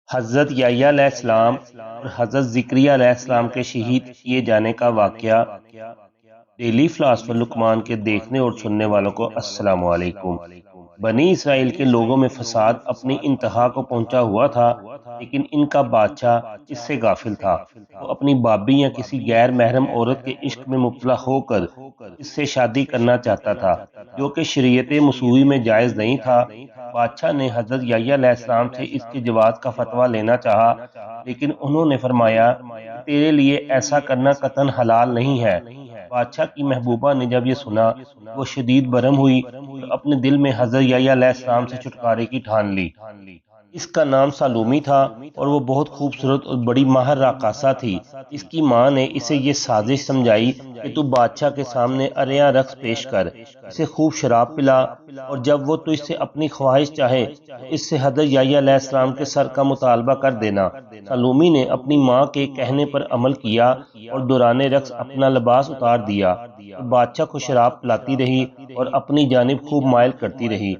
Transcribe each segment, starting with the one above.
حضرت یحییٰ علیہ السلام اور حضرت زکریا علیہ السلام کے شہید کیے جانے کا واقعہ۔ ڈیلی فلاسفر لقمان کے دیکھنے اور سننے والوں کو السلام علیکم۔ بنی اسرائیل کے لوگوں میں فساد اپنی انتہا کو پہنچا ہوا تھا، لیکن ان کا بادشاہ اس سے غافل تھا۔ وہ اپنی بابی یا کسی غیر محرم عورت کے عشق میں مبتلا ہو کر اس سے شادی کرنا چاہتا تھا، جو کہ شریعت موسوی میں جائز نہیں تھا۔ بادشاہ نے حضرت یحییٰ علیہ السلام سے اس کے جواز کا فتویٰ لینا چاہا، لیکن انہوں نے فرمایا کہ تیرے لیے ایسا کرنا قطعاً حلال نہیں ہے۔ بادشاہ کی محبوبہ نے جب یہ سنا، وہ شدید برہم ہوئی اور اپنے دل میں حضرت یحییٰ علیہ السلام سے چھٹکارے کی ٹھان لی۔ اس کا نام سالومی تھا اور وہ بہت خوبصورت اور بڑی ماہر رقاصہ تھی۔ اس کی ماں نے اسے یہ سازش سمجھائی کہ تو بادشاہ کے سامنے عریاں رقص پیش کر، اسے خوب شراب پلا، اور جب وہ تجھ سے اپنی خواہش چاہے تو اس سے حضرت یحییٰ علیہ السلام کے سر کا مطالبہ کر دینا۔ سالومی نے اپنی ماں کے کہنے پر عمل کیا اور دوران رقص اپنا لباس اتار دیا اور بادشاہ کو شراب پلاتی رہی اور اپنی جانب خوب مائل کرتی رہی۔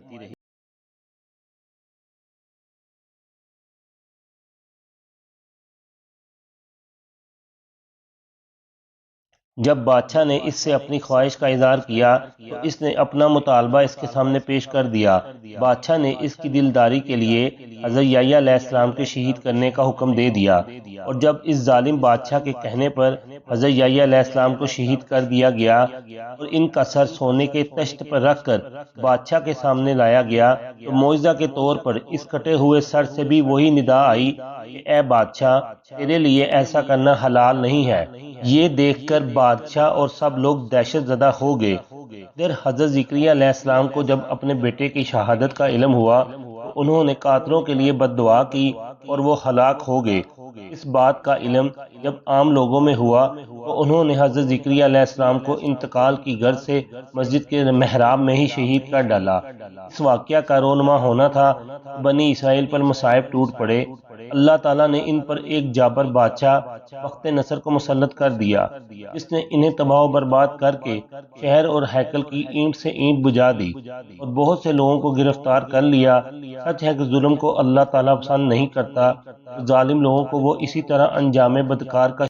جب بادشاہ نے اس سے اپنی خواہش کا اظہار کیا تو اس نے اپنا مطالبہ اس کے سامنے پیش کر دیا۔ بادشاہ نے اس کی دلداری کے لیے حضرت یحییٰ علیہ السلام کے شہید کرنے کا حکم دے دیا، اور جب اس ظالم بادشاہ کے کہنے پر حضرت یحییٰ علیہ السلام کو شہید کر دیا گیا اور ان کا سر سونے کے تشت پر رکھ کر بادشاہ کے سامنے لایا گیا، تو معجزہ کے طور پر اس کٹے ہوئے سر سے بھی وہی ندا آئی کہ اے بادشاہ، تیرے لیے ایسا کرنا حلال نہیں ہے۔ یہ دیکھ کر بادشاہ اور سب لوگ دہشت زدہ ہو گئے۔ ادھر حضرت زکریا علیہ السلام کو جب اپنے بیٹے کی شہادت کا علم ہوا تو انہوں نے قاتلوں کے لیے بد دعا کی اور وہ ہلاک ہو گئے۔ اس بات کا علم جب عام لوگوں میں ہوا تو انہوں نے حضرت زکریا علیہ السلام کو انتقال کی غرض سے مسجد کے محراب میں ہی شہید کر ڈالا۔ اس واقعہ کا رونما ہونا تھا کہ بنی اسرائیل پر مصائب ٹوٹ پڑے۔ اللہ تعالیٰ نے ان پر ایک جابر بادشاہ بخت نصر کو مسلط کر دیا، جس نے انہیں تباہ و برباد کر کے شہر اور ہیکل کی اینٹ سے اینٹ بجا دی اور بہت سے لوگوں کو گرفتار کر لیا۔ سچ ہے کہ ظلم کو اللہ تعالیٰ پسند نہیں کرتا، ظالم لوگوں کو وہ اسی طرح انجام بدکار کا